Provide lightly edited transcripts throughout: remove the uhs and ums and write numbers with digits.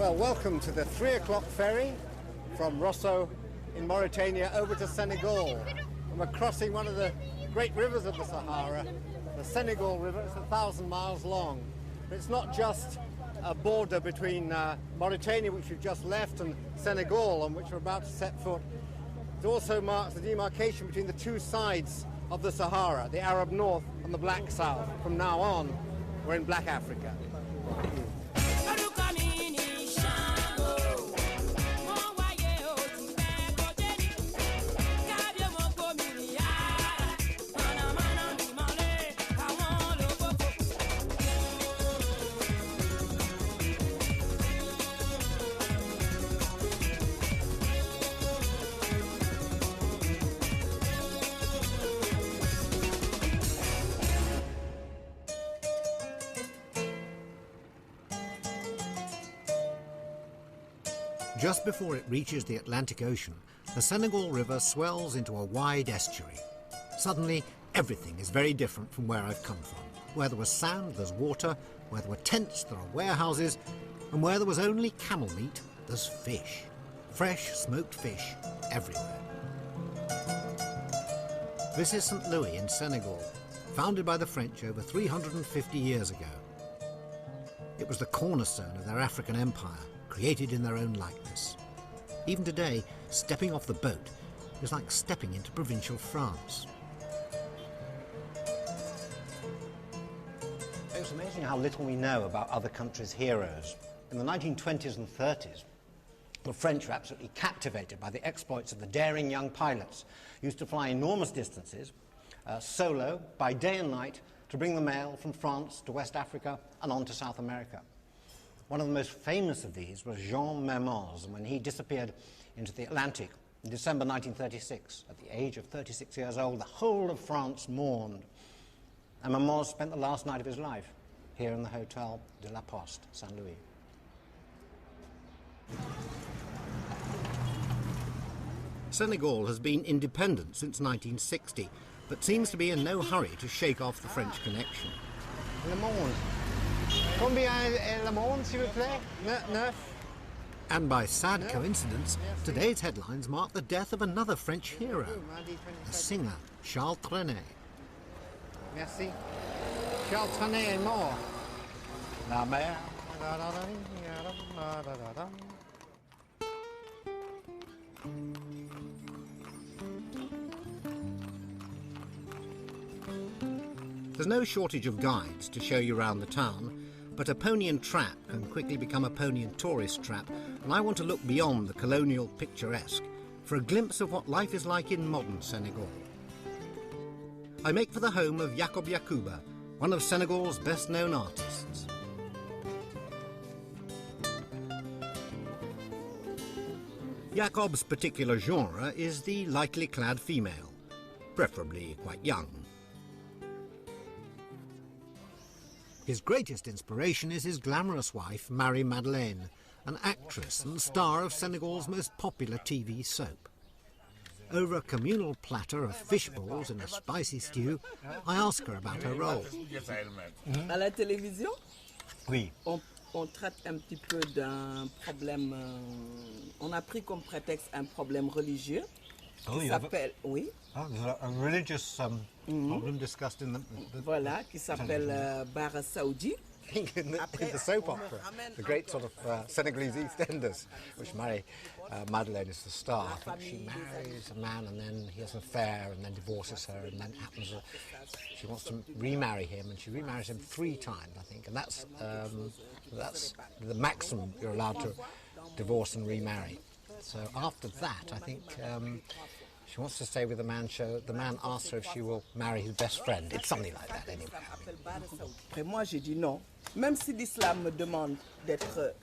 Well, welcome to the 3 o'clock ferry from Rosso in Mauritania over to Senegal. And we're crossing one of the great rivers of the Sahara, the Senegal River. It's 1,000 miles long. But it's not just a border between Mauritania, which we've just left, and Senegal, on which we're about to set foot. It also marks the demarcation between the two sides of the Sahara, the Arab North and the Black South. From now on, we're in Black Africa. Just before it reaches the Atlantic Ocean, the Senegal River swells into a wide estuary. Suddenly, everything is very different from where I've come from. Where there was sand, there's water. Where there were tents, there are warehouses. And where there was only camel meat, there's fish. Fresh, smoked fish everywhere. This is St. Louis in Senegal, founded by the French over 350 years ago. It was the cornerstone of their African empire, created in their own likeness. Even today, stepping off the boat is like stepping into provincial France. It's amazing how little we know about other countries' heroes. In the 1920s and 30s, the French were absolutely captivated by the exploits of the daring young pilots who used to fly enormous distances, solo, by day and night, to bring the mail from France to West Africa and on to South America. One of the most famous of these was Jean Mermoz, when he disappeared into the Atlantic in December 1936. At the age of 36 years old, the whole of France mourned. And Mermoz spent the last night of his life here in the Hotel de la Poste, St. Louis. Senegal has been independent since 1960, but seems to be in no hurry to shake off the French connection. Le Monde. Combien est le monde, s'il vous plaît? Neuf. And by sad coincidence, today's headlines mark the death of another French hero, the singer Charles Trenet. Merci. Charles Trenet est mort. La mer. There's no shortage of guides to show you around the town, but a pony and trap can quickly become a pony and tourist trap, and I want to look beyond the colonial picturesque for a glimpse of what life is like in modern Senegal. I make for the home of Jacob Yakuba, one of Senegal's best-known artists. Jacob's particular genre is the lightly clad female, preferably quite young. His greatest inspiration is his glamorous wife, Marie-Madeleine, an actress and star of Senegal's most popular TV soap. Over a communal platter of fish balls in a spicy stew, I ask her about her role. À la télévision, Oui. on traite un petit peu d'un problème, on a pris comme prétexte un problème religieux qui s'appelle, oui. Oh, there's a religious problem discussed in the Voilà, qui s'appelle Bara Saoudi. In the soap opera, the great sort of Senegalese EastEnders, which Marie-Madeleine is the star. I think she marries a man and then he has an affair and then divorces her, and then it happens that she wants to remarry him, and she remarries him 3 times, I think, and that's the maximum you're allowed to divorce and remarry. So after that, I think she wants to stay with the man. The man asks her if she will marry his best friend. It's something like that, anyway. Après moi, j'ai dit non. Même si l'islam me demande d'être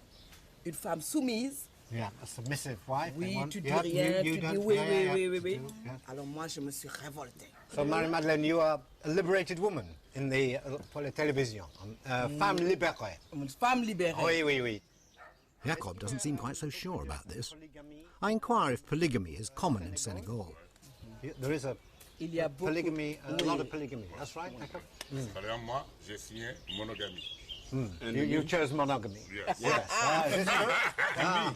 une femme soumise. Yeah, a submissive wife. Oui, tu dis rien, tu dis oui. Alors moi, je me suis révoltée. So, Marie-Madeleine, you are a liberated woman in the pour la télévision. Femme libérée. Une femme libérée. Oui. Jacob doesn't seem quite so sure about this. I inquire if polygamy is common in Senegal. There is a Il y a beaucoup, polygamy, a lot of polygamy. That's right, Jacob? Par exemple, moi, j'ai signé monogamie. You chose monogamy. Yes. Yes. Is this true?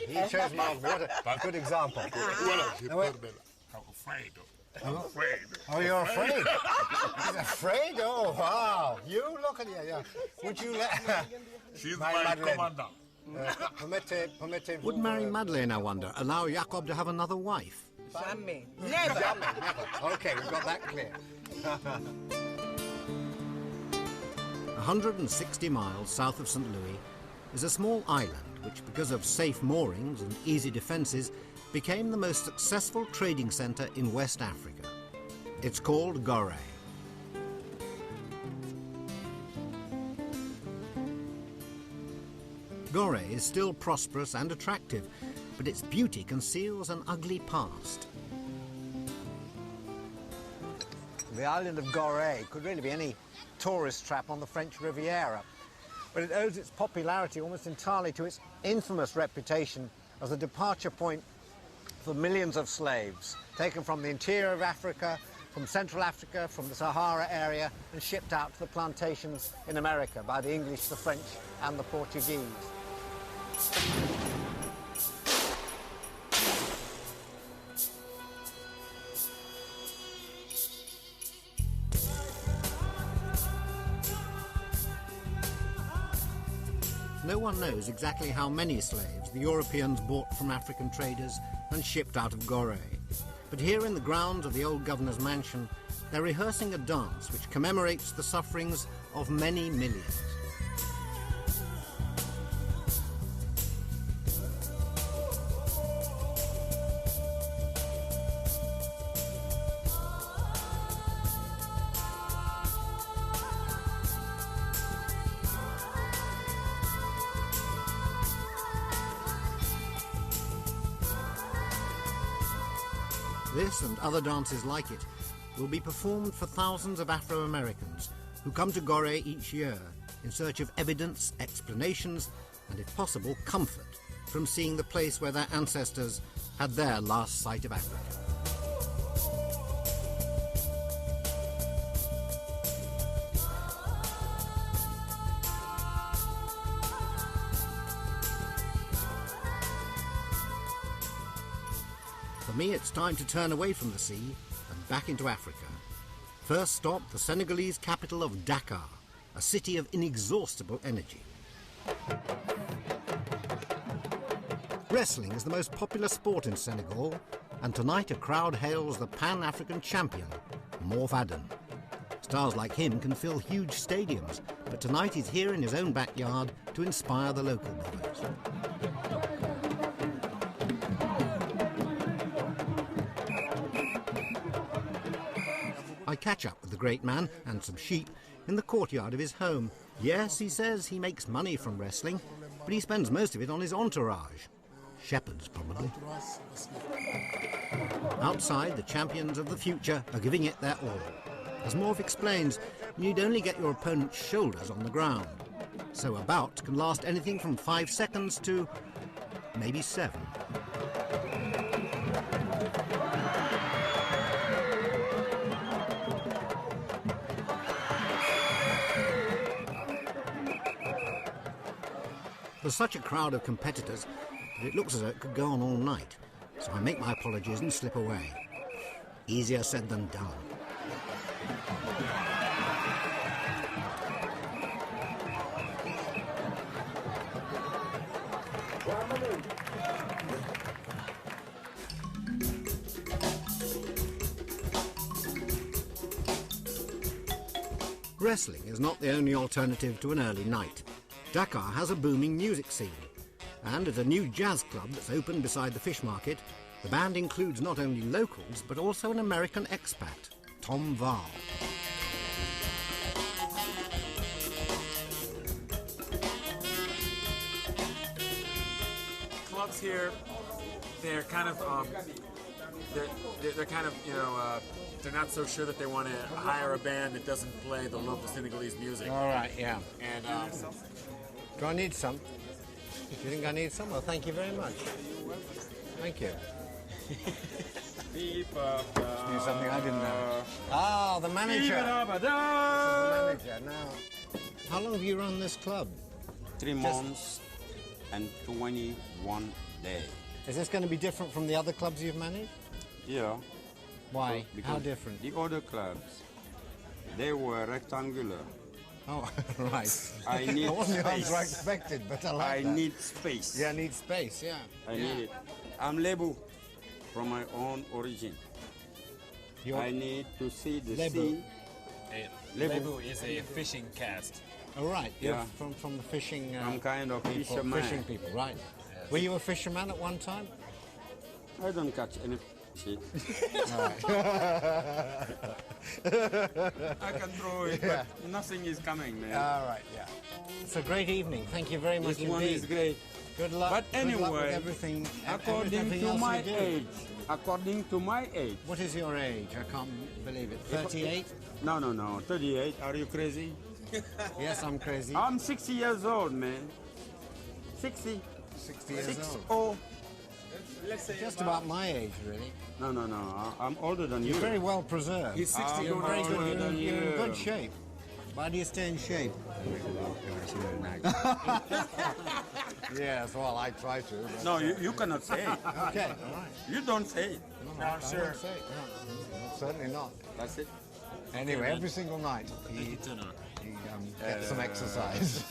He chose monogamy. What a good example. Voilà, j'ai peur de la... I'm afraid. I'm afraid. Oh, you're afraid? He's afraid? Oh, wow. You look at you. Yeah. Would you let... She's my commandant. Would Mary Madeleine, I wonder, allow Jacob to have another wife? Jamais. Never. Never. OK, we've got that clear. 160 miles south of St. Louis is a small island which, because of safe moorings and easy defences, became the most successful trading centre in West Africa. It's called Gorée. Gorée is still prosperous and attractive, but its beauty conceals an ugly past. The island of Gorée could really be any tourist trap on the French Riviera, but it owes its popularity almost entirely to its infamous reputation as a departure point for millions of slaves, taken from the interior of Africa, from Central Africa, from the Sahara area, and shipped out to the plantations in America by the English, the French, and the Portuguese. No one knows exactly how many slaves the Europeans bought from African traders and shipped out of Gorée. But here in the grounds of the old governor's mansion, they're rehearsing a dance which commemorates the sufferings of many millions. This and other dances like it will be performed for thousands of Afro-Americans who come to Gorée each year in search of evidence, explanations, and if possible, comfort from seeing the place where their ancestors had their last sight of Africa. For me, it's time to turn away from the sea and back into Africa. First stop, the Senegalese capital of Dakar, a city of inexhaustible energy. Wrestling is the most popular sport in Senegal, and tonight a crowd hails the Pan-African champion, Morph Adden. Stars like him can fill huge stadiums, but tonight he's here in his own backyard to inspire the local boys. I catch up with the great man and some sheep in the courtyard of his home. Yes, he says he makes money from wrestling, but he spends most of it on his entourage. Shepherds, probably. Outside, the champions of the future are giving it their all. As Morph explains, you need only get your opponent's shoulders on the ground. So a bout can last anything from 5 seconds to maybe 7. There's such a crowd of competitors that it looks as though it could go on all night, so I make my apologies and slip away. Easier said than done. Wrestling is not the only alternative to an early night. Dakar has a booming music scene, and at a new jazz club that's opened beside the fish market, the band includes not only locals but also an American expat, Tom Val. Clubs here, they're kind of they're kind of, you know, they're not so sure that they want to hire a band that doesn't play the local Senegalese music. All right, yeah. And do I need some? Do you think I need some? Well, thank you very much. Thank you. Knew something I didn't know. Ah, the manager. This is the manager. Now, how long have you run this club? 3 months and 21 days. Is this going to be different from the other clubs you've managed? Yeah. Why? Because How different? The other clubs, they were rectangular. Oh, right. I need That wasn't the space. answer I expected, but I like I that. need space. Yeah, need space, yeah. I need it. I'm Lebu from my own origin. You're- I need to see the Lebu. sea. Lebu is a fishing cast. Oh, right. You're Yeah. from the fishing I'm kind of people, fisherman. fishing people, right. Were you a fisherman at one time? I don't catch any shit. I can throw it, but nothing is coming, man. All right, yeah. It's a great evening. Thank you very much This one indeed. is great. Good luck. But Good luck with anyway, everything, according everything to else my you do. age, according to my age. What is your age? I can't believe it. 38? No, 38. Are you crazy? Yes, I'm crazy. I'm 60 years old, man. 60. 60 years 6 old. oh. Just about my age, really. No. I'm older than you. You're very well preserved. He's 60 You're going very on good. 20. You're in good shape. Why do you stay in shape? Yes, well, I try to. But No, you cannot say it. okay, all right. You don't say it. No, I won't say it. No, certainly not. That's it. Anyway, every single night he gets some exercise.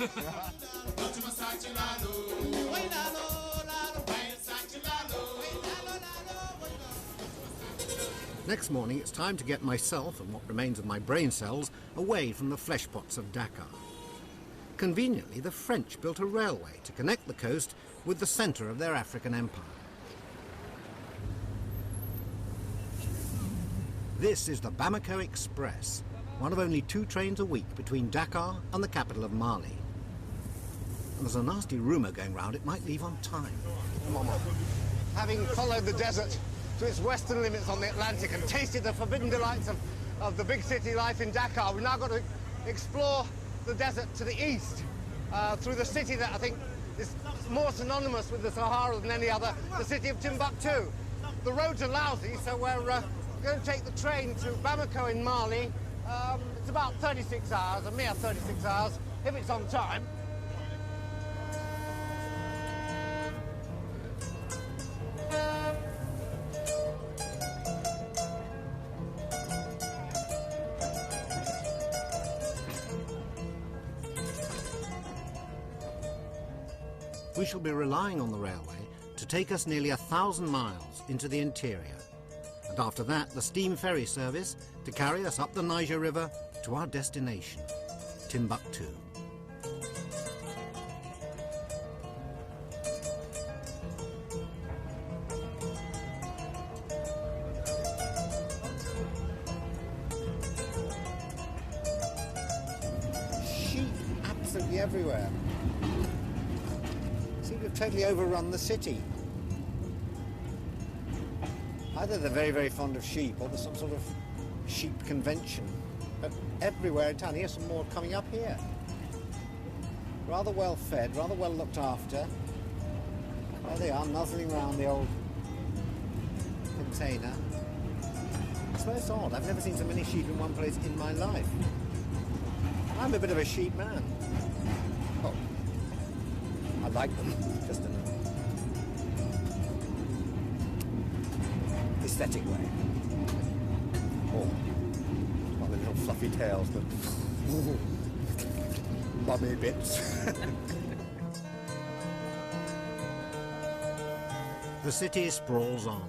Next morning, it's time to get myself and what remains of my brain cells away from the flesh pots of Dakar. Conveniently, the French built a railway to connect the coast with the centre of their African empire. This is the Bamako Express, one of only 2 trains a week between Dakar and the capital of Mali. And there's a nasty rumour going round it might leave on time. Having followed the desert to its western limits on the Atlantic and tasted the forbidden delights of the big city life in Dakar, we've now got to explore the desert to the east through the city that I think is more synonymous with the Sahara than any other, the city of Timbuktu. The roads are lousy, so we're going to take the train to Bamako in Mali. It's about 36 hours, a mere 36 hours, if it's on time. We shall be relying on the railway to take us nearly 1,000 miles into the interior. And after that, the steam ferry service to carry us up the Niger River to our destination, Timbuktu. Sheep absolutely everywhere. Seem to have totally overrun the city. Either they're very, very fond of sheep or there's some sort of sheep convention. But everywhere in town, here's some more coming up here. Rather well fed, rather well looked after. There they are, nuzzling around the old container. It's most odd. I've never seen so many sheep in one place in my life. I'm a bit of a sheep man. Oh, I like them, just in an aesthetic way. Oh, well, the little fluffy tails, the bummy bits. The city sprawls on.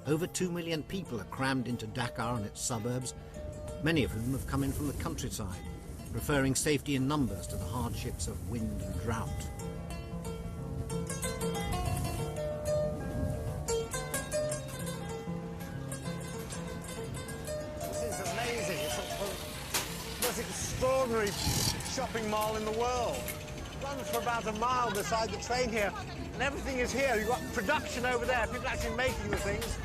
Over 2 million people are crammed into Dakar and its suburbs, many of whom have come in from the countryside, preferring safety in numbers to the hardships of wind and drought. This is amazing. It's the most extraordinary shopping mall in the world. It runs for about a mile beside the train here, and everything is here. You've got production over there, people actually making the things.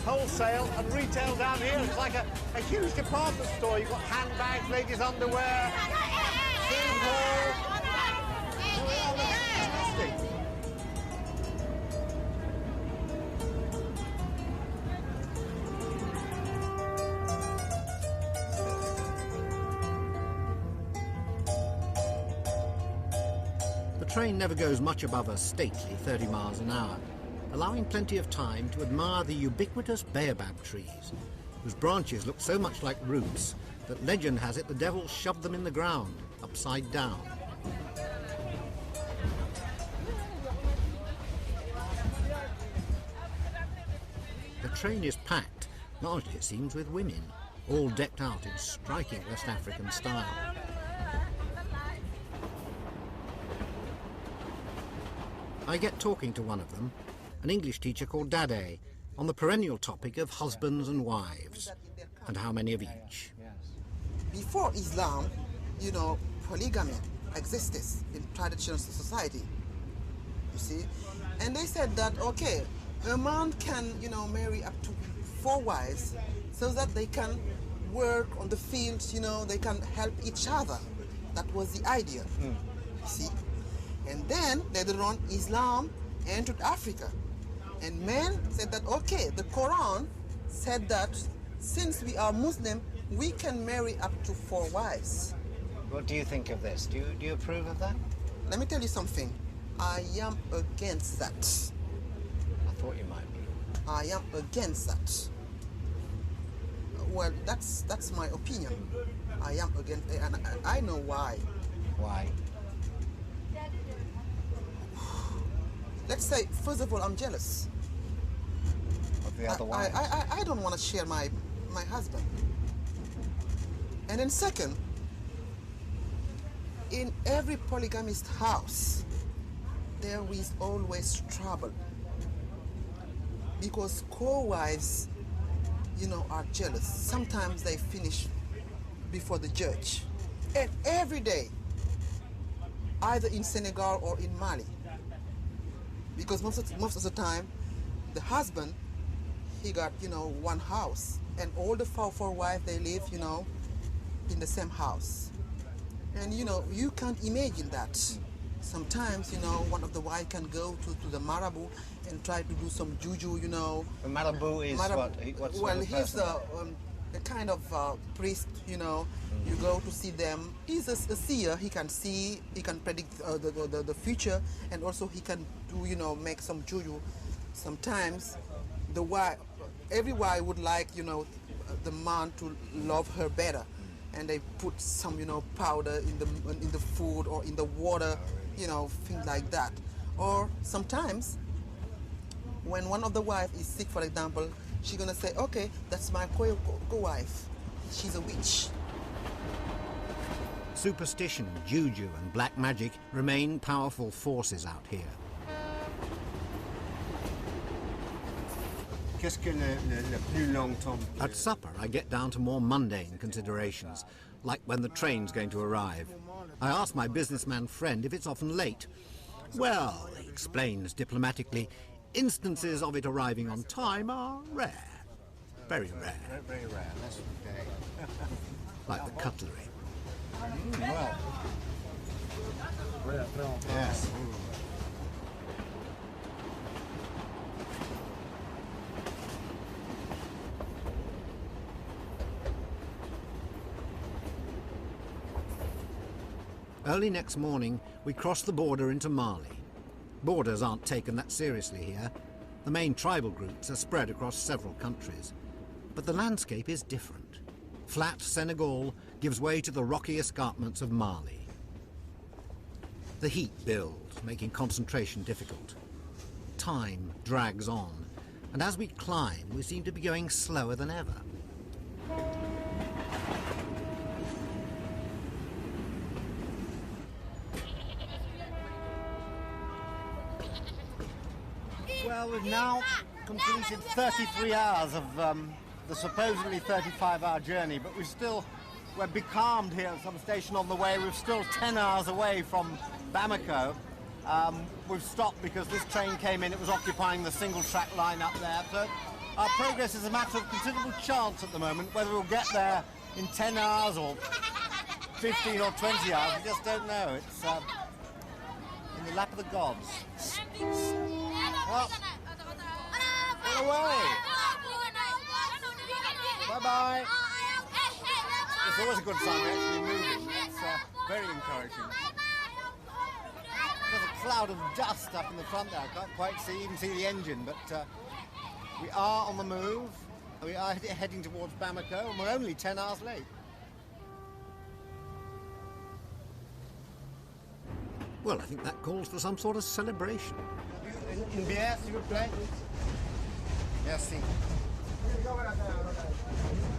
Wholesale and retail down here. It's like a huge department store. You've got handbags, ladies' underwear, food hall. Oh, yeah, that's fantastic. train never goes much above a stately 30 miles an hour, allowing plenty of time to admire the ubiquitous baobab trees, whose branches look so much like roots that legend has it the devil shoved them in the ground, upside down. The train is packed, largely it seems with women, all decked out in striking West African style. I get talking to one of them, an English teacher called Dade, on the perennial topic of husbands and wives, and how many of each. Before Islam, you know, polygamy existed in traditional society, you see. And they said that, okay, a man can, you know, marry up to 4 wives so that they can work on the fields, you know, they can help each other. That was the idea, you see. And then later on, Islam entered Africa. And men said that, okay, the Quran said that since we are Muslim, we can marry up to 4 wives. What do you think of this? Do you approve of that? Let me tell you something. I am against that. I thought you might be. I am against that. Well, that's my opinion. I am against it, and I know why. Why? Let's say, first of all, I'm jealous. Of the other wives? I don't want to share my husband. And then second, in every polygamist house, there is always trouble. Because co-wives, you know, are jealous. Sometimes they finish before the judge. And every day, either in Senegal or in Mali. Because most of the time, the husband, he got, you know, one house. And all the four wives, they live, you know, in the same house. And, you know, you can't imagine that. Sometimes, you know, one of the wives can go to the marabout and try to do some juju, you know. The marabout is what? What sort of he's person? a kind of priest, you know. You go to see them. He's a seer. He can see, he can predict the future, and also he can do, you know, make some juju. Sometimes the wife, every wife would like, you know, the man to love her better, and they put some, you know, powder in the food or in the water, you know, things like that. Or sometimes when one of the wife is sick, for example, she's gonna say, okay, that's my co-wife. She's a witch. Superstition, juju and black magic remain powerful forces out here. At supper, I get down to more mundane considerations, like when the train's going to arrive. I ask my businessman friend if it's often late. Well, he explains diplomatically, instances of it arriving on time are rare. Very rare. Very rare. That's okay. Like the cutlery. Well. Yes. Early next morning, we cross the border into Mali. Borders aren't taken that seriously here. The main tribal groups are spread across several countries. But the landscape is different. Flat Senegal gives way to the rocky escarpments of Mali. The heat builds, making concentration difficult. Time drags on, and as we climb, we seem to be going slower than ever. Well, we've now completed 33 hours of the supposedly 35-hour journey, but we're becalmed here at some station on the way. We're still 10 hours away from Bamako. We've stopped because this train came in. It was occupying the single-track line up there. So our progress is a matter of considerable chance at the moment. Whether we'll get there in 10 hours or 15 or 20 hours, we just don't know. It's in the lap of the gods. Well, away. Bye-bye. It's always a good sign we're actually moving. It's very encouraging. There's a cloud of dust up in the front there. I can't quite even see the engine, but we are on the move. We are heading towards Bamako, and we're only 10 hours late. Well, I think that calls for some sort of celebration. Une bière, s'il vous plaît. Merci.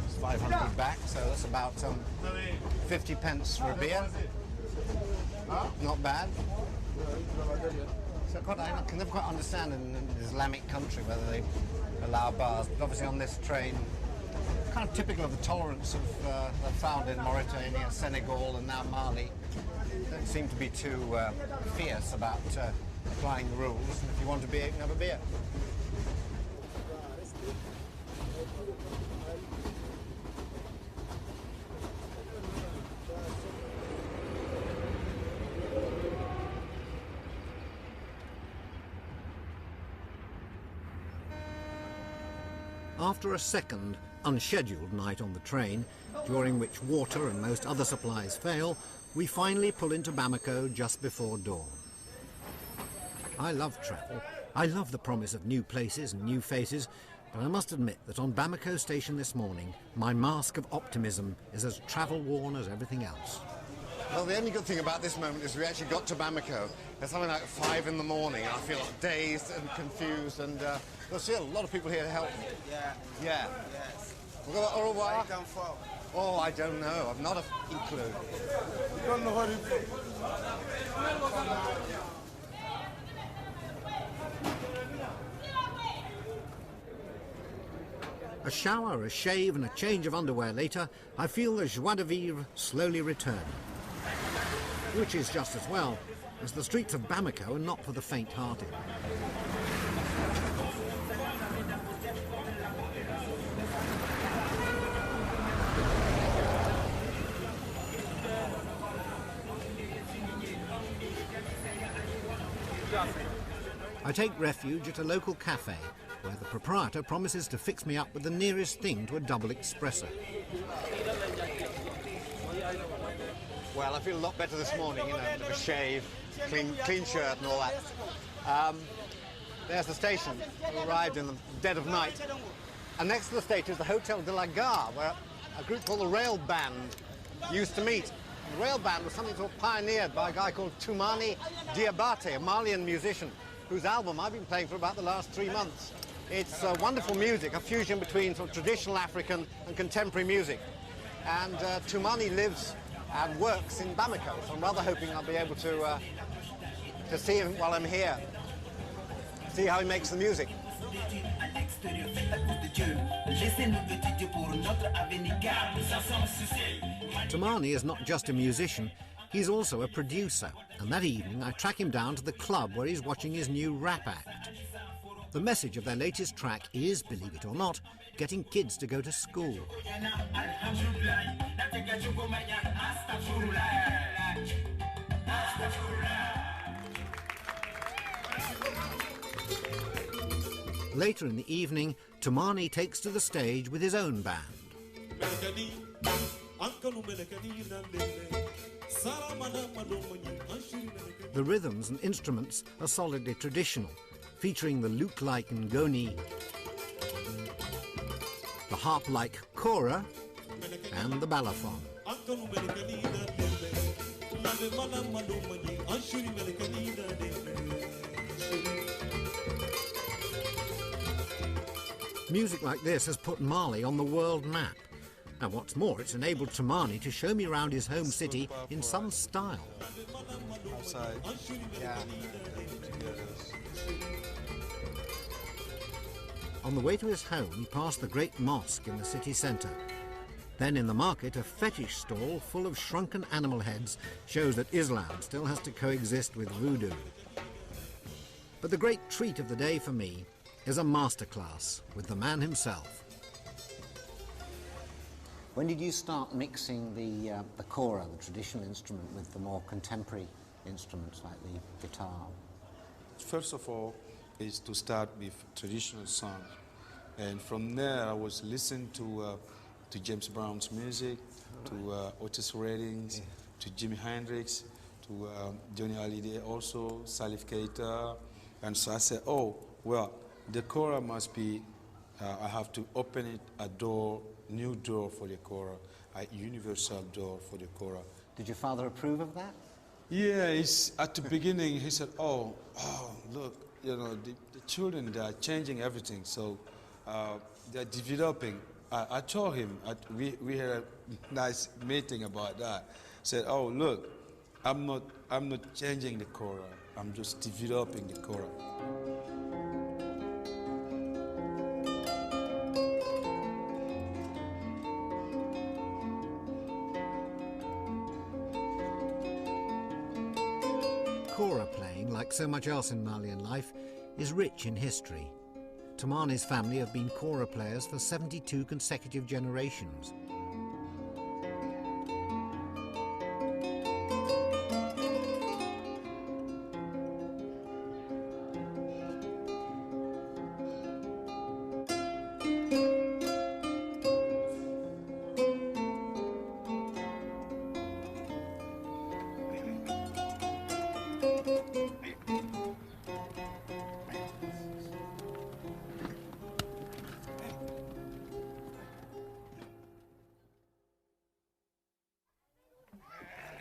It's 500 back, so that's about 50 pence for a beer. Not bad. So I can never quite understand in an Islamic country whether they allow bars, but obviously on this train, kind of typical of the tolerance of that's found in Mauritania, Senegal, and now Mali. Don't seem to be too fierce about applying the rules, and if you want a beer, you can have a beer. After a second, unscheduled night on the train, during which water and most other supplies fail, we finally pull into Bamako just before dawn. I love travel. I love the promise of new places and new faces, but I must admit that on Bamako station this morning, my mask of optimism is as travel-worn as everything else. Well, the only good thing about this moment is we actually got to Bamako. It's something like 5 in the morning, and I feel dazed and confused, and there's still a lot of people here to help me. Yeah. Yeah. Yes. Au revoir. Where you come from? Oh, I don't know. I've not a clue. You don't know what it is? A shower, a shave, and a change of underwear later, I feel the joie de vivre slowly return. Which is just as well, as the streets of Bamako are not for the faint-hearted. I take refuge at a local cafe, where the proprietor promises to fix me up with the nearest thing to a double espresso. Well, I feel a lot better this morning, you know, a bit of a shave, clean shirt and all that. There's the station. We arrived in the dead of night. And next to the station is the Hotel de la Gare, where a group called the Rail Band used to meet. The Rail Band was something sort of pioneered by a guy called Toumani Diabaté, a Malian musician, whose album I've been playing for about the last 3 months. It's wonderful music, a fusion between sort of traditional African and contemporary music. And Toumani lives and works in Bamako, so I'm rather hoping I'll be able to see him while I'm here, see how he makes the music. Toumani is not just a musician, he's also a producer, and that evening I track him down to the club where he's watching his new rap act. The message of their latest track is, believe it or not, getting kids to go to school. Later in the evening, Toumani takes to the stage with his own band. The rhythms and instruments are solidly traditional, featuring the lute-like ngoni, the harp-like kora, and the balafon. Music like this has put Mali on the world map. And what's more, it's enabled Toumani to show me around his home city in some style. Outside. Yeah. On the way to his home, he passed the great mosque in the city centre. Then in the market, a fetish stall full of shrunken animal heads shows that Islam still has to coexist with voodoo. But the great treat of the day for me is a masterclass with the man himself. When did you start mixing the kora, the traditional instrument, with the more contemporary instruments like the guitar? First of all, is to start with traditional song, and from there I was listening to James Brown's music, to Otis Redding's, to Jimi Hendrix, to Johnny Hallyday, also Salif Keita. And so I said, oh, well, the Kora must be, I have to open it a door, new door for the Kora, a universal door for the Kora. Did your father approve of that? Yeah, at the beginning he said, oh, look, you know, the children, they are changing everything, so they're developing. I told him, we had a nice meeting about that. Said, oh, look, I'm not changing the Kora, I'm just developing the Kora. Kora playing, like so much else in Malian life, is rich in history. Tamani's family have been Kora players for 72 consecutive generations.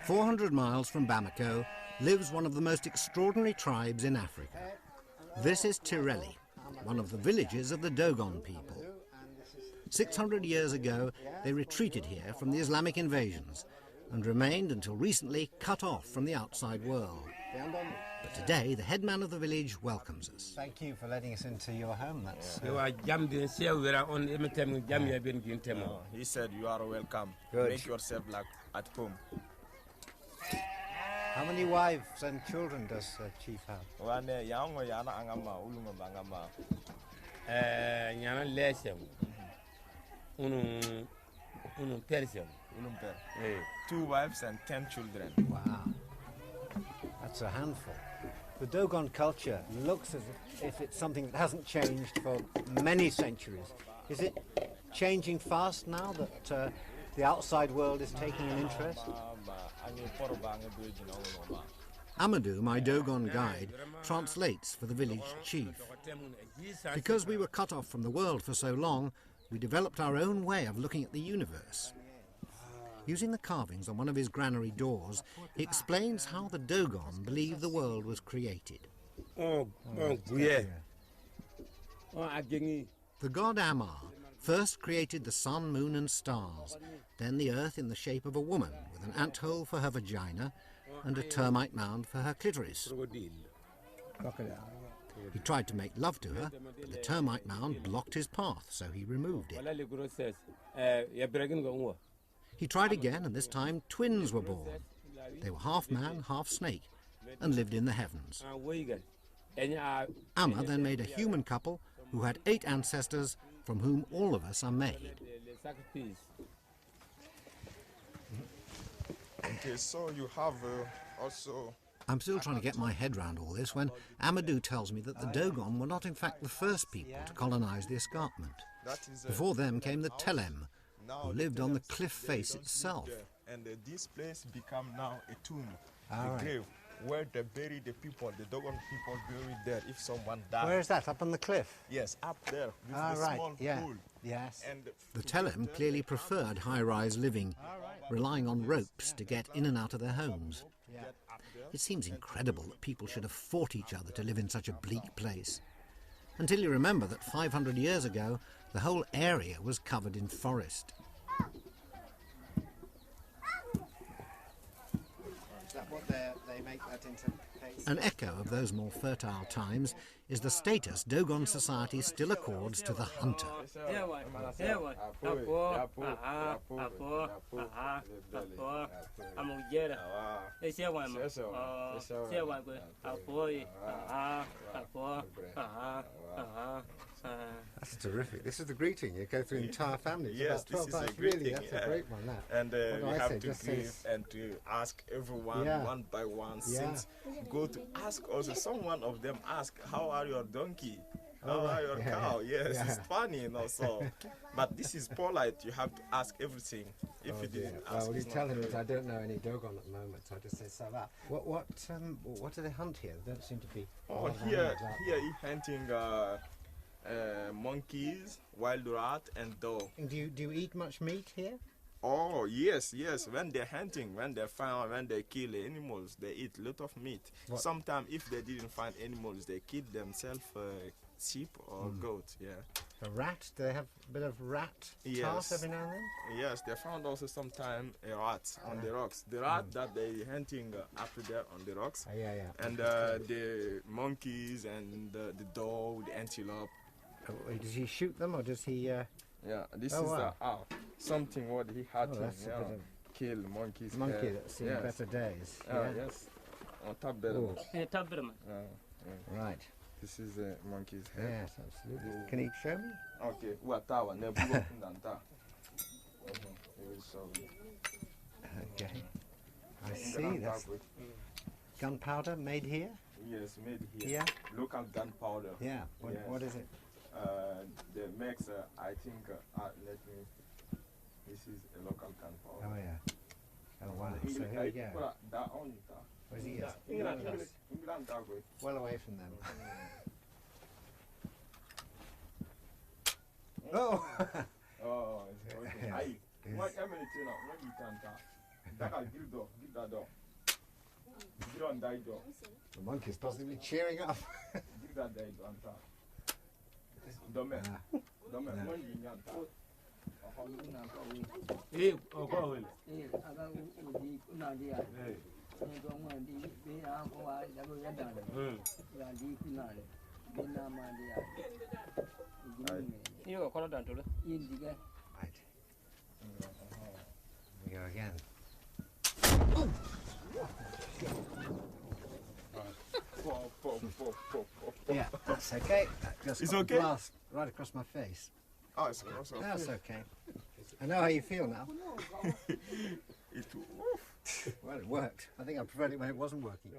"400 miles from Bamako lives one of the most extraordinary tribes in Africa. This is Tireli, one of the villages of the Dogon people. 600 years ago, they retreated here from the Islamic invasions and remained until recently cut off from the outside world. But today, the headman of the village welcomes us. Thank you for letting us into your home. That's he said you are welcome. Good. Make yourself like at home. How many wives and children does Chief have? Two wives and 10 children. Wow, that's a handful. The Dogon culture looks as if it's something that hasn't changed for many centuries. Is it changing fast now that the outside world is taking an interest? Amadou, my Dogon guide, translates for the village chief. Because we were cut off from the world for so long, we developed our own way of looking at the universe. Using the carvings on one of his granary doors, he explains how the Dogon believe the world was created. The god Amar first created the sun, moon and stars, then the earth in the shape of a woman with an anthole for her vagina and a termite mound for her clitoris. He tried to make love to her, but the termite mound blocked his path, so he removed it. He tried again, and this time twins were born. They were half man, half snake, and lived in the heavens. Amma then made a human couple who had 8 ancestors, from whom all of us are made. Okay, so you have also... I'm still trying to get my head round all this when Amadou tells me that the Dogon were not in fact the first people to colonise the escarpment. Before them came the Telem, who lived on the cliff face itself. And this place become now a tomb, a grave, where they bury the people, the Dogon people buried there if someone died. Where is that, up on the cliff? Yes, up there, with the small pool. Yes. And The Telem clearly preferred high-rise living, relying on ropes to get in and out of their homes. It seems incredible that people should have fought each other to live in such a bleak place. Until you remember that 500 years ago, the whole area was covered in forest. Is that what they make that into paste? An echo of those more fertile times is the status Dogon society still accords to the hunter. That's terrific. This is the greeting. You go through the entire family. Yes, this is a greeting. That's a great one, that. And we I have say? to Just greet says- and to ask everyone one by one. Yeah. Since go to ask also, someone of them ask, how are your donkey? How are your cow? Yes, it's funny, you know. So, but this is polite. You have to ask everything If you didn't Well, ask, will you it's tell not him that fair. I don't know any Dogon at the moment, so I just say Sarah. What do they hunt here? There don't seem to be. a Oh, lot of here animals out there. he hunting monkeys, wild rat, and dog. And do you eat much meat here? Oh yes. When they're hunting, when they kill animals, they eat a lot of meat. What? Sometimes if they didn't find animals, they kill themselves sheep or goat. Yeah. A rat? Do they have a bit of rat Yes. tart every now and then? Yes, they found also sometimes a rat on the rocks. The rat that they hunting after there on the rocks. Yeah. And the monkeys and the dog, the antelope. Does he shoot them or does he? Yeah, this Oh, is wow. something what he had to That's a bit of kill monkeys. monkey that's seen yes. better days. Yes. On top better. Oh, right. This is a monkey's head. Yes, absolutely. Can he show me? Okay. Watawa never Nanta. He will show you. Okay. I see. That's gunpowder made here. Yes, made here. Yeah. Local gunpowder. Yeah. Yes. What is it? The makes I think let me. This is a local gunpowder. Oh yeah. Oh wow. So here we go. What is it? Yes. Well away from them. Oh. Oh, it's working. Aye. What minute now? What you can that give that door. Give on that door. The monkey's possibly cheering up. Give that door on top. Don't when you want that. Right. We go again. Yeah, that's okay. That just It's got okay? blast right across my face. Oh, it's also That's okay. I know how you feel now. Well, it worked. I think I preferred it when it wasn't working.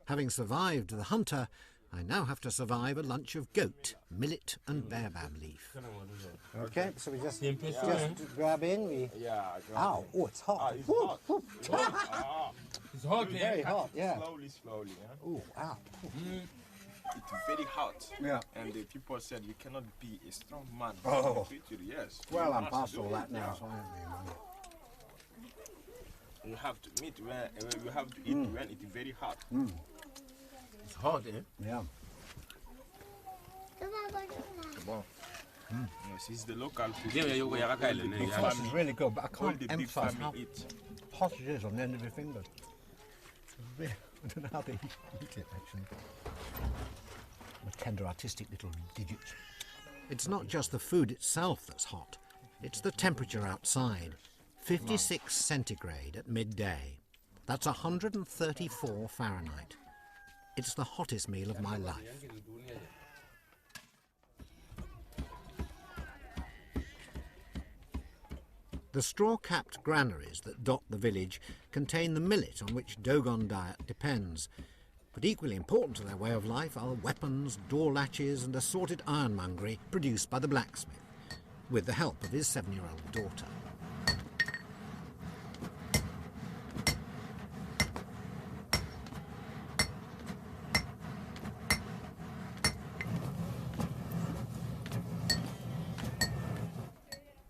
Having survived the hunter, I now have to survive a lunch of goat, millet and baobab leaf. Okay, so we just grab in. Ow, oh, it's hot. It's hot. It's hot, Very hot, yeah. Slowly. Yeah? Oh, ow. It's very hot. Yeah. And the people said you cannot be a strong man. Oh. In the future, yes. Well, You I'm must past do all it. that now, Yeah. so I don't really mind. You have to eat when you have to eat when it's very hot. It's hot, eh? Yeah. Bon. Yes, it's the local food. The sauce is really good, but I All can't the big emphasize how family eat. hot it is on the end of your fingers. I don't know how they eat it, actually. The tender, artistic little digits. It's not just the food itself that's hot. It's the temperature outside. 56 centigrade at midday. That's 134 Fahrenheit. It's the hottest meal of my life. The straw-capped granaries that dot the village contain the millet on which Dogon diet depends. But equally important to their way of life are weapons, door latches and assorted ironmongery produced by the blacksmith, with the help of his 7-year-old daughter.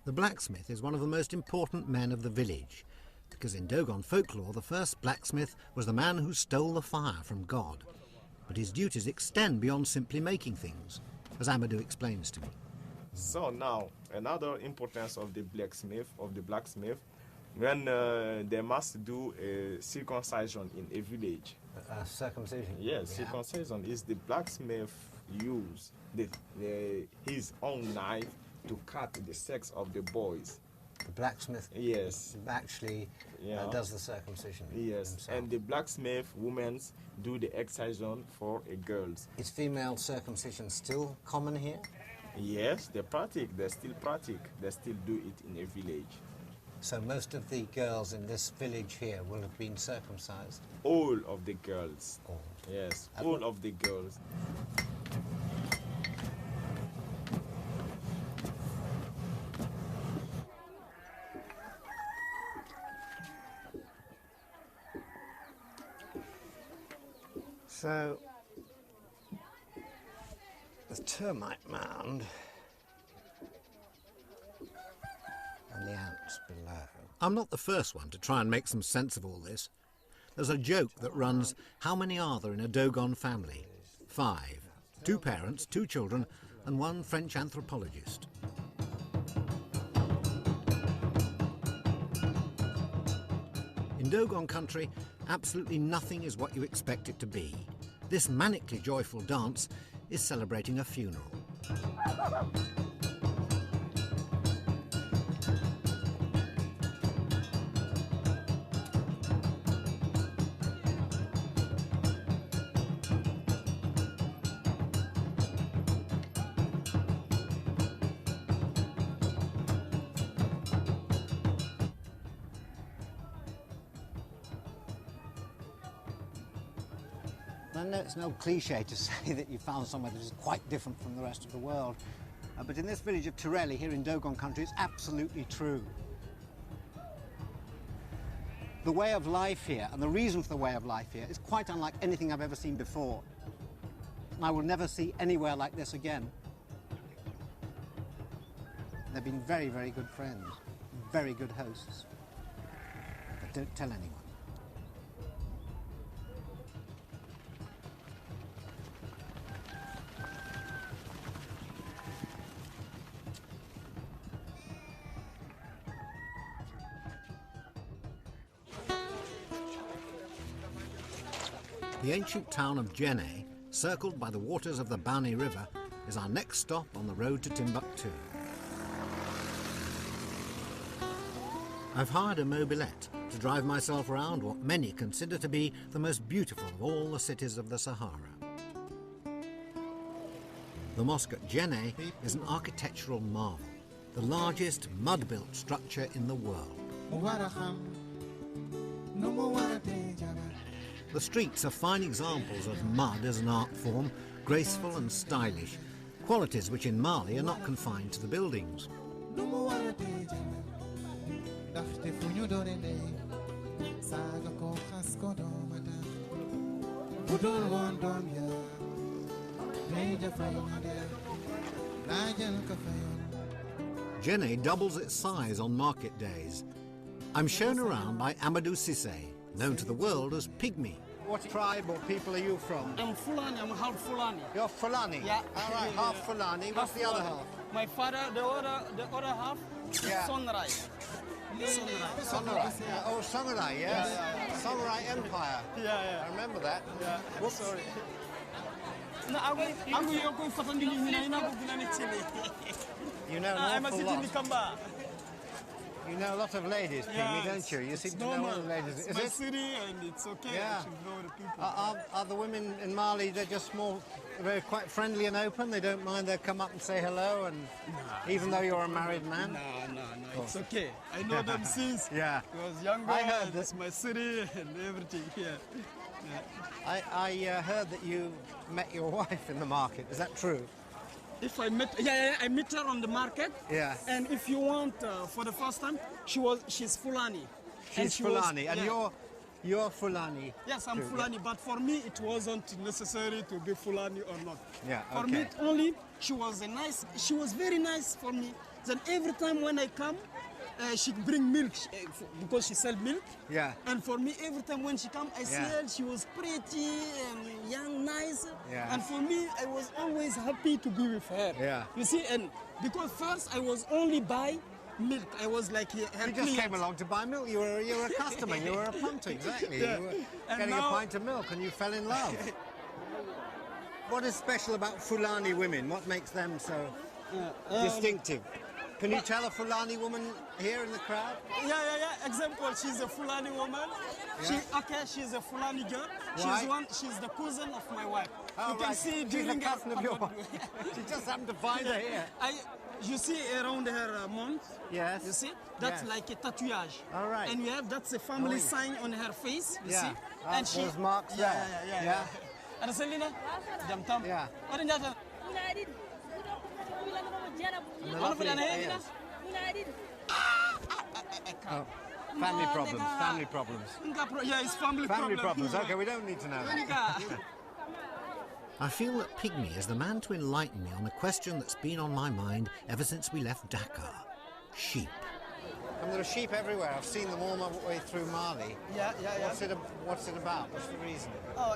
The blacksmith is one of the most important men of the village, because in Dogon folklore the first blacksmith was the man who stole the fire from God. But his duties extend beyond simply making things, as Amadou explains to me. So now, another importance of the blacksmith, when they must do a circumcision in a village. Circumcision? Yes, Yeah. circumcision is the blacksmith use his own knife to cut the sex of the boys. The blacksmith Yes. actually does the circumcision Yes, himself. and the blacksmith women do the excision for a girls. Is female circumcision still common here? Yes, they still practice, they still do it in a village. So most of the girls in this village here will have been circumcised? All of the girls. All. Yes, all of the girls. So, the termite mound and the ants below. I'm not the first one to try and make some sense of all this. There's a joke that runs, how many are there in a Dogon family? 5. 2 parents, 2 children, and 1 French anthropologist. In Dogon country, absolutely nothing is what you expect it to be. This manically joyful dance is celebrating a funeral. I know it's an old cliche to say that you found somewhere that is quite different from the rest of the world, but in this village of Torelli here in Dogon country, it's absolutely true. The way of life here, and the reason for the way of life here, is quite unlike anything I've ever seen before. And I will never see anywhere like this again. They've been very, very good friends, very good hosts. But don't tell anyone. The ancient town of Djenné, circled by the waters of the Bani River, is our next stop on the road to Timbuktu. I've hired a mobilette to drive myself around what many consider to be the most beautiful of all the cities of the Sahara. The mosque at Djenné is an architectural marvel, the largest mud-built structure in the world. The streets are fine examples of mud as an art form, graceful and stylish, qualities which in Mali are not confined to the buildings. Djenné doubles its size on market days. I'm shown around by Amadou Cissé, known to the world as Pygmy. What tribe or people are you from? I'm Fulani, I'm half Fulani. You're Fulani? Yeah. All right, half Fulani. What's the other half? My father, the other half, Yeah. Sonrai. Sonrai. Oh, Sonrai, yes. Sonrai Empire. Yeah. I remember that. Yeah. Whoops. Sorry. No, You know an awful lot. You know a lot of ladies, Pygmy, don't you? You seem to know all the ladies. Is my it? city and it's okay. Yeah. I should know the people. Are the women in Mali, they're just more, they're quite friendly and open? They don't mind, they'll come up and say hello, and even though you're a married man? No, it's okay. I know them since Yeah. I was younger. I heard it's my city and everything here. Yeah. I heard that you met your wife in the market. Is that true? If I met, I met her on the market. Yeah. And if you want, for the first time, she's Fulani. She's Fulani, and you're Fulani. Yes, I'm too, Fulani, but for me it wasn't necessary to be Fulani or not. Yeah, For me only, she was very nice for me. Then every time when I come, she bring milk because she sell milk. Yeah. And for me, every time when she come, I see her. She was pretty and young, nice. Yeah. And for me, I was always happy to be with her. Yeah. You see, and because first I was only buy milk. I was like her You just client. came along to buy milk. You were a customer. You were a punter, exactly. Yeah. You were And getting now- a pint of milk, and you fell in love. What is special about Fulani women? What makes them so distinctive? Can you tell a Fulani woman here in the crowd? Yeah. Example, she's a Fulani woman. Yeah. She's a Fulani girl. Why? She's the cousin of my wife. Oh, you can right. see She's during the cousin of your wife. She just happened to find her here. You see around her mouth. Yes. You see? That's Yes. like a tattooage. All right. And that's a family sign on her face. You see? And those marks there. Yeah. And Selina, jam tam. Yeah. What in that? Oh, family problems. Yeah, it's family Family problems. Okay, we don't need to know. I feel that Pygmy is the man to enlighten me on a question that's been on my mind ever since we left Dakar. Sheep. And there are sheep everywhere. I've seen them all my way through Mali. Yeah. What's it about? What's the reason?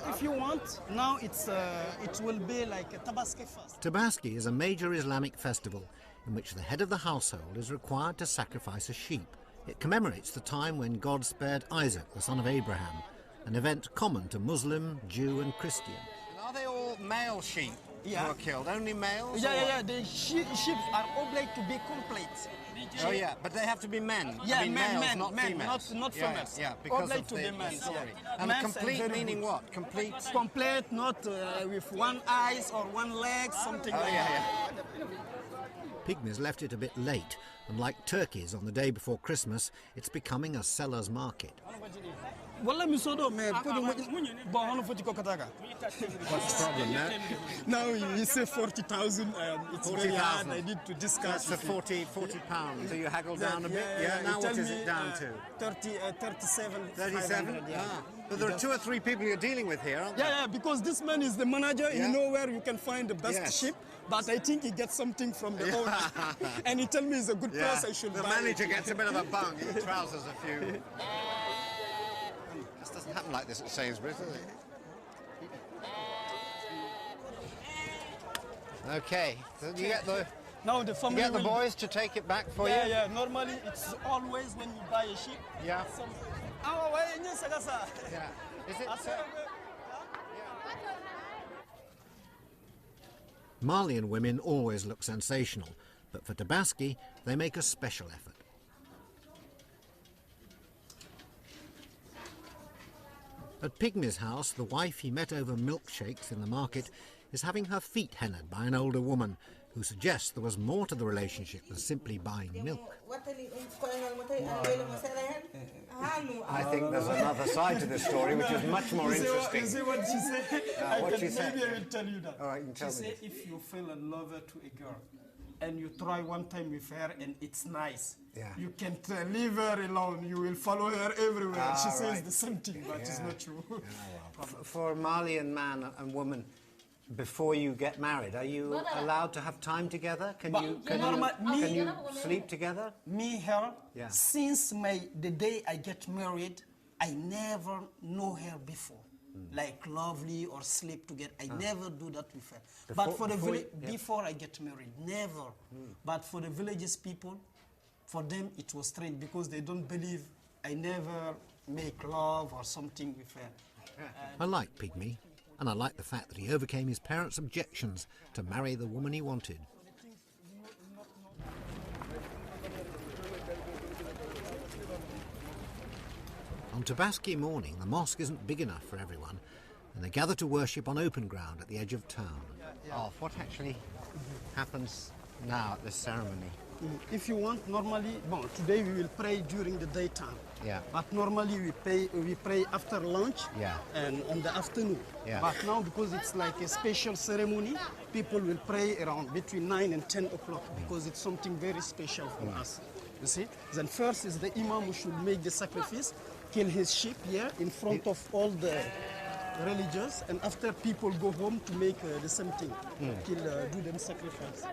If you want, now it will be like a Tabaski fast. Tabaski is a major Islamic festival in which the head of the household is required to sacrifice a sheep. It commemorates the time when God spared Isaac, the son of Abraham, an event common to Muslim, Jew and Christian. And are they all male sheep who are killed? Only males? Yeah. The sheep are obliged to be complete. Oh yeah, but they have to be men. Yeah, I mean, men, not females. not females. Yeah, because obliged of to the be men. story. Yeah. And Men's complete very meaning good. what? Complete? Complete, not with one eyes or one leg, something like that. Pygmies left it a bit late, and like turkeys on the day before Christmas, it's becoming a seller's market. What's the problem now? Now you say 40,000 and it's 40, very hard. I need to discuss. That's the 40 pounds. So you haggle down a bit? Yeah. Now what is it down to? 37. 37? But there are 2 or 3 people you're dealing with here, aren't there? Yeah, because this man is the manager. Yeah. You know where you can find the best sheep. But I think he gets something from the owner. And he tell me he's a good price, I should buy it. The manager gets a bit of a bung. He trousers a few. This doesn't happen like this at Sainsbury's, does it? Okay, so you get the... Now the family you get the boys to take it back for you? Yeah. Normally it's always when you buy a sheep. Yeah. Yeah. Is it... Malian women always look sensational, but for Tabaski, they make a special effort. At Pygmy's house, the wife he met over milkshakes in the market is having her feet hennaed by an older woman who suggests there was more to the relationship than simply buying milk. I think there's another side to this story which is much more interesting. You see what she said? What she said? Maybe I will tell you that. All right, you can tell she me. said if you fell in love to a girl and you try one time with her and it's nice, you can't leave her alone. You will follow her everywhere. She says the same thing, but it's not true. For a Malian man and woman, before you get married, are you allowed to have time together? Can you sleep together? Me, her, since the day I get married, I never know her before. Like lovely or sleep together. I never do that with her. Before I get married, never. But for the villages people, for them it was strange because they don't believe I never make love or something with her. I like Pygmy, and I like the fact that he overcame his parents' objections to marry the woman he wanted. On Tabaski morning, the mosque isn't big enough for everyone, and they gather to worship on open ground at the edge of town. What actually happens now at this ceremony? If you want, normally, today we will pray during the daytime. Yeah. But normally we pray after lunch and in the afternoon. Yeah. But now, because it's like a special ceremony, people will pray around between 9 and 10 o'clock because it's something very special for us. You see? Then first is the imam who should make the sacrifice, kill his sheep here in front of all the religious, and after people go home to make the same thing, do them sacrifice.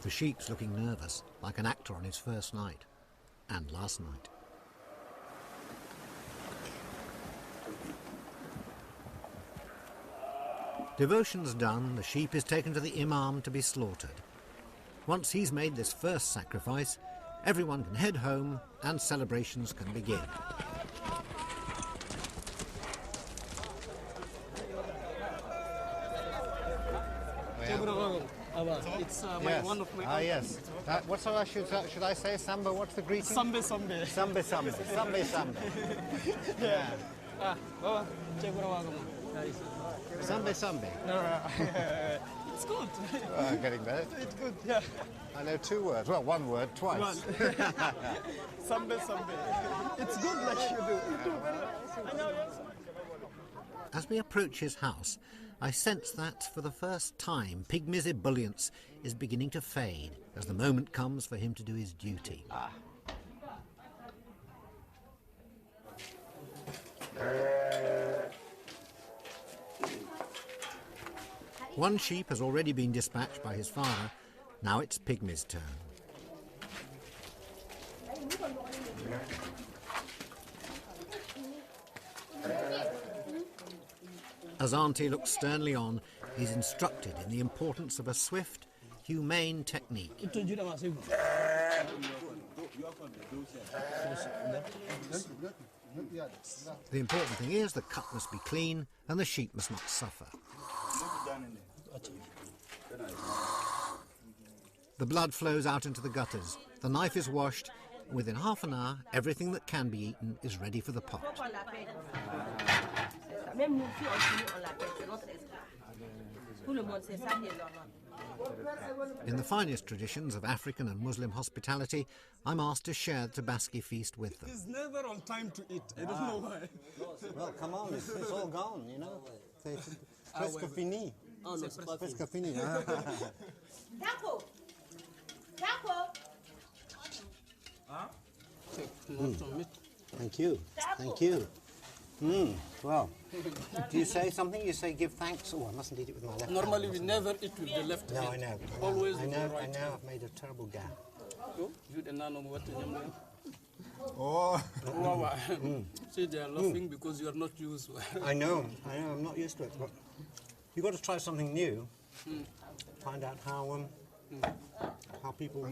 The sheik's looking nervous, like an actor on his first night. And last night. Devotion's done, the sheep is taken to the imam to be slaughtered. Once he's made this first sacrifice, everyone can head home and celebrations can begin. It's one of my yes. Should I say Samba? What's the greeting? Sambe Sambe. Sambe Sambe. Sambe Sambe. Yeah. Baba, Sambe Sambe. It's good. Getting better. It's good, yeah. I know 2 words. Well, 1 word twice. Sambe. It's good like you do. As we approach his house, I sense that, for the first time, Pygmy's ebullience is beginning to fade as the moment comes for him to do his duty. One sheep has already been dispatched by his father. Now it's Pygmy's turn. As Auntie looks sternly on, he's instructed in the importance of a swift, humane technique. The important thing is the cut must be clean and the sheep must not suffer. The blood flows out into the gutters, the knife is washed, and within half an hour everything that can be eaten is ready for the pot. In the finest traditions of African and Muslim hospitality, I'm asked to share the Tabaski feast with them. It's never on time to eat. I don't know why. Well, come on, it's all gone, you know. C'est presque fini. Oh, no, it's Presque fini. Thank you. Thank you. Well, do you say something? You say give thanks? Oh, I mustn't eat it with my left Normally hand. we never eat with the left hand. No, I know. Always I with know, the right I know. hand. I've made a terrible gap. Oh. See, they are laughing because you are not used. I know. I'm not used to it. But you've got to try something new. Find out how people.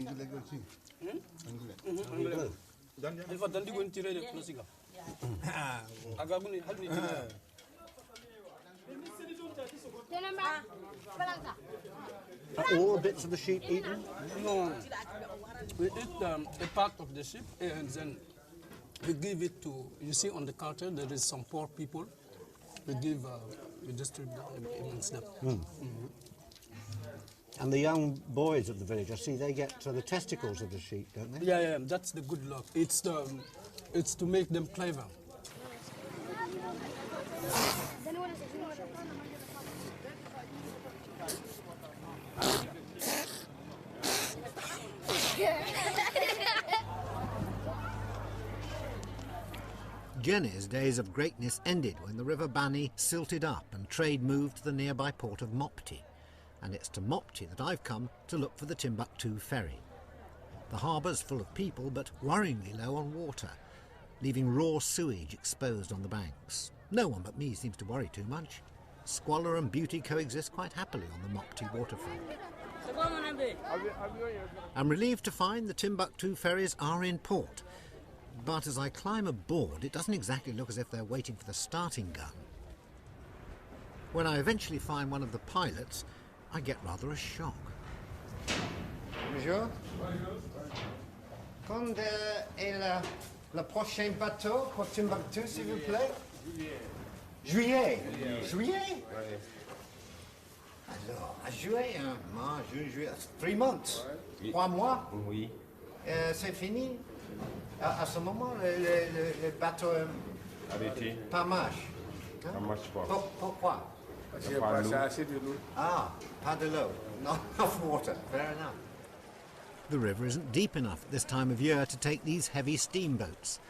Are all bits of the sheep eaten? No. We eat a part of the sheep and then we give it to, you see on the counter there is some poor people. We distribute them amongst them. And the young boys of the village, I see they get the testicles of the sheep, don't they? Yeah, that's the good luck. It's to make them clever. Jenny's days of greatness ended when the River Bani silted up and trade moved to the nearby port of Mopti. And it's to Mopti that I've come to look for the Timbuktu ferry. The harbour's full of people, but worryingly low on water, leaving raw sewage exposed on the banks. No one but me seems to worry too much. Squalor and beauty coexist quite happily on the Mopti waterfront. I'm relieved to find the Timbuktu ferries are in port, but as I climb aboard, it doesn't exactly look as if they're waiting for the starting gun. When I eventually find one of the pilots, I get rather a shock. Bonjour. Quand est le prochain bateau pour Timbuktu, s'il vous plaît? Juillet. Juillet? Alors, à juillet, juillet, 3 months. 3 mois? Oui. C'est fini? À ce moment, le bateau Arrêtez. pas marche. Ça marche pas. Pourquoi? J'ai passé assez de l'eau. Ah, pas de l'eau. Not enough water. Fair enough. The river isn't deep enough at this time of year to take these heavy steamboats.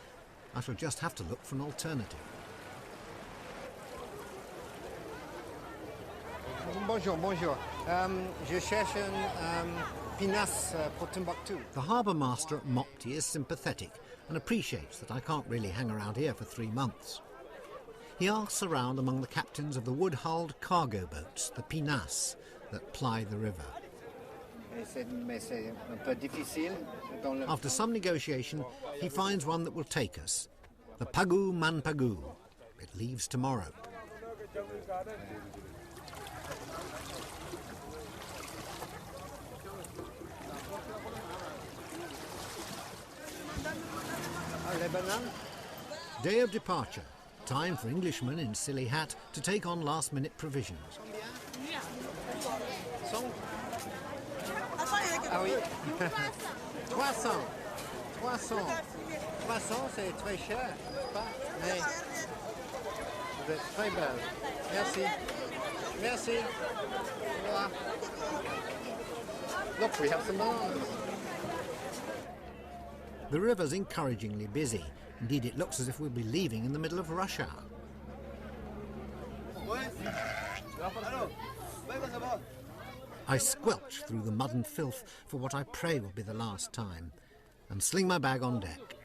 I shall just have to look for an alternative. Bonjour. Je cherche pinasse pour Timbuktu. The harbour master at Mopti is sympathetic and appreciates that I can't really hang around here for 3 months. He asks around among the captains of the wood-hulled cargo boats, the pinasses, that ply the river. After some negotiation, he finds one that will take us, the Pagu Manpagu. It leaves tomorrow. Day of departure. Time for Englishmen in silly hat to take on last-minute provisions. Ah oui. 300. 300. 300, c'est très cher, n'est-ce pas? Mais vous êtes très belle. Merci. Merci. Voilà. Look, we have some bananas. The river's encouragingly busy. Indeed, it looks as if we'll be leaving in the middle of rush hour. I squelch through the mud and filth for what I pray will be the last time, and sling my bag on deck.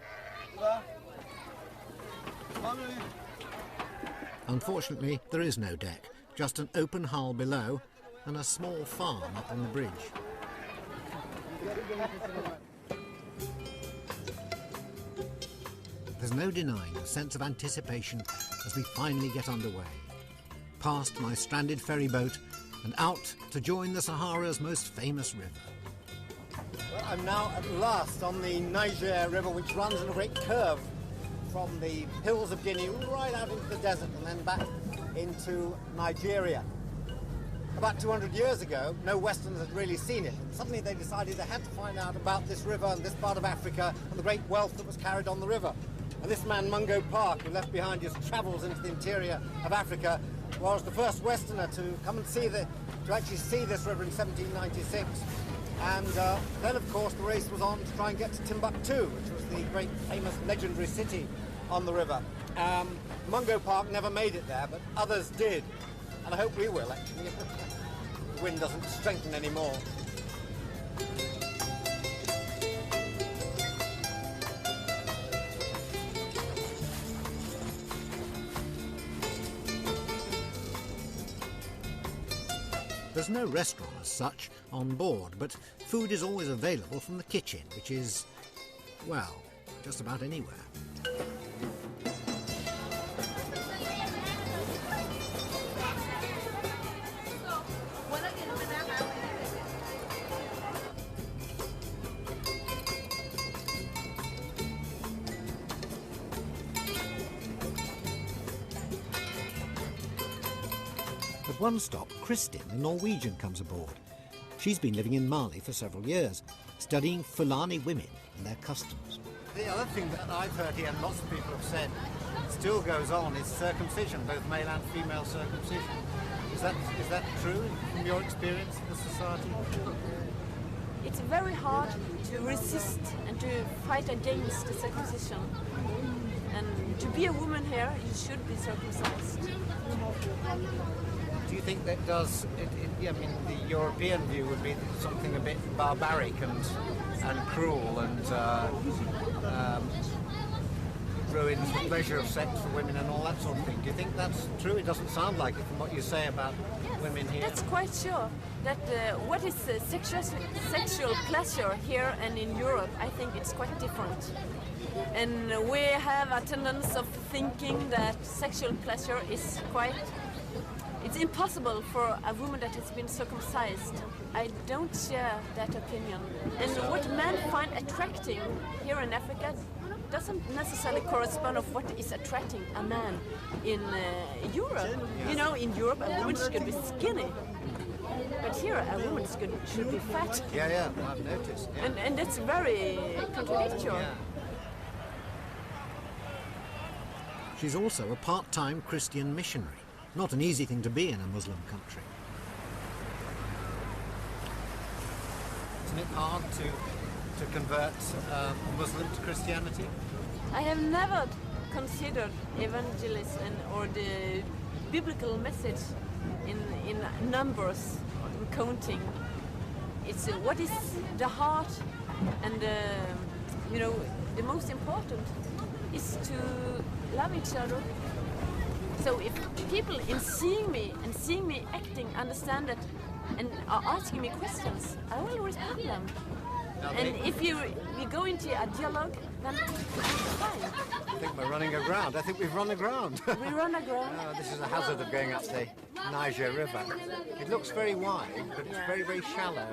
Unfortunately, there is no deck, just an open hull below and a small farm up on the bridge. There's no denying the sense of anticipation as we finally get underway. Past my stranded ferry boat and out to join the Sahara's most famous river. Well, I'm now at last on the Niger River, which runs in a great curve from the hills of Guinea right out into the desert and then back into Nigeria. About 200 years ago, no Westerners had really seen it. And suddenly they decided they had to find out about this river and this part of Africa and the great wealth that was carried on the river. And this man, Mungo Park, who left behind his travels into the interior of Africa, was the first Westerner to come and to actually see this river in 1796. And then, of course, the race was on to try and get to Timbuktu, which was the great, famous, legendary city on the river. Mungo Park never made it there, but others did. And I hope we will, actually. The wind doesn't strengthen anymore. There's no restaurant as such on board, but food is always available from the kitchen, which is, well, just about anywhere. At one stop, Kristin, the Norwegian, comes aboard. She's been living in Mali for several years, studying Fulani women and their customs. The other thing that I've heard here, and lots of people have said, still goes on, is circumcision, both male and female circumcision. Is that true from your experience in the society? It's very hard to resist and to fight against the circumcision. And to be a woman here, you should be circumcised. Do you think that does, I mean, the European view would be something a bit barbaric and cruel and ruins the pleasure of sex for women and all that sort of thing. Do you think that's true? It doesn't sound like it from what you say about women here. That's quite sure. That what is sexual pleasure here and in Europe, I think it's quite different. And we have a tendency of thinking that sexual pleasure is quite... It's impossible for a woman that has been circumcised. I don't share that opinion. And what men find attractive here in Africa doesn't necessarily correspond of what is attracting a man in Europe. You know, in Europe a woman should be skinny. But here a woman should be fat. Yeah, I've noticed. Yeah. And that's very contradictory. Yeah. She's also a part-time Christian missionary. Not an easy thing to be in a Muslim country. Isn't it hard to convert a Muslim to Christianity? I have never considered evangelism or the biblical message in numbers, in counting. It's what is the heart, and you know, the most important is to love each other. So if people in seeing me acting understand that and are asking me questions, I will respond them. And if we go into a dialogue, then it's fine. I think we're running aground. I think we've run aground. We run aground. This is a hazard of going up the Niger River. It looks very wide, but it's very, very shallow,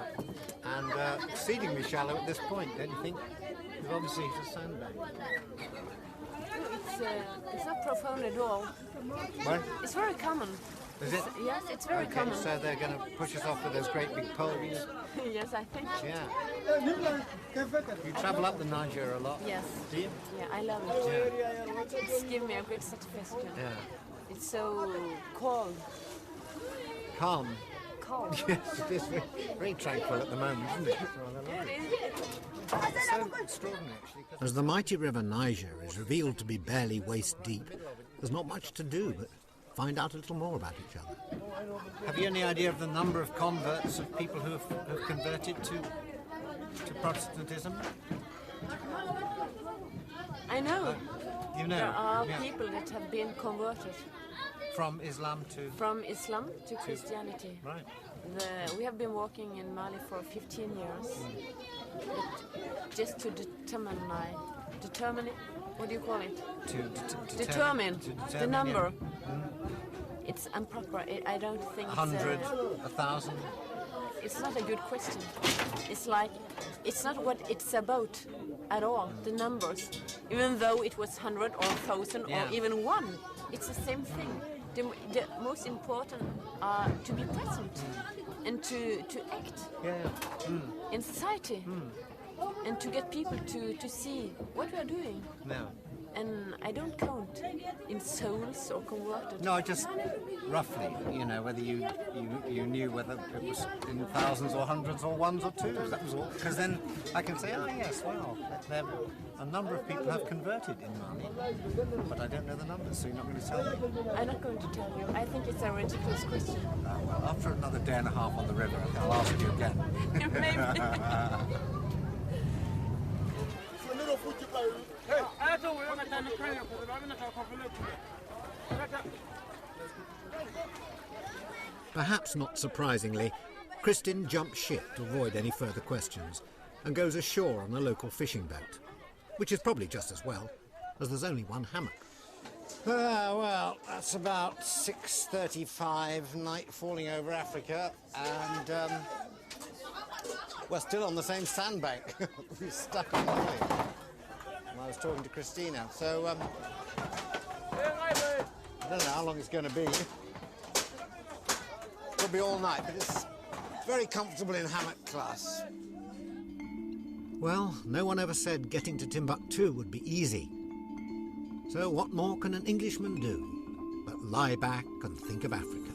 and exceedingly shallow at this point, don't you think? Because obviously it's a sandbank. It's not profound at all. What? It's very common. Is it? Yes, it's very Okay, common. so they're going to push us off with those great big poles. Yes, I think. Yeah. You travel up the Niger a lot? Yes. Do you? Yeah, I love it. It's given me a great satisfaction. Yeah. It's so cold. Calm. Calm. Yes, it is very tranquil at the moment, isn't it? It's so extraordinary, actually. As the mighty river Niger is revealed to be barely waist deep, there's not much to do but find out a little more about each other. Have you any idea of the number of converts, of people who have converted to Protestantism? I know. You know? There are people that have been converted. From Islam to? From Islam to Christianity. Right. We have been working in Mali for 15 years. But just to determine it, what do you call it? Determine the number. Yeah. It's improper. I don't think 100, 1,000. It's not a good question. It's like, it's not what it's about at all, the numbers. Even though it was 100 or 1,000 or even 1, it's the same thing. The most important are to be present and to act in society and to get people to see what we are doing. No. And I don't count in souls or converted. No, just roughly, you know, whether you knew whether it was in thousands or hundreds or ones or twos, that was all. Because then I can say, oh yes, well, a number of people have converted in Mali, but I don't know the numbers, so you're not going to tell me? I'm not going to tell you. I think it's a ridiculous question. Well, after another day and a half on the river, I'll ask you again. Maybe. Perhaps not surprisingly, Kristin jumps ship to avoid any further questions and goes ashore on a local fishing boat, which is probably just as well, as there's only one hammock. Well, that's about 6:35, night falling over Africa, and we're still on the same sandbank. We're stuck on the way. I was talking to Christina, so I don't know how long it's going to be. It'll be all night, but it's very comfortable in hammock class. Well, no one ever said getting to Timbuktu would be easy. So what more can an Englishman do but lie back and think of Africa?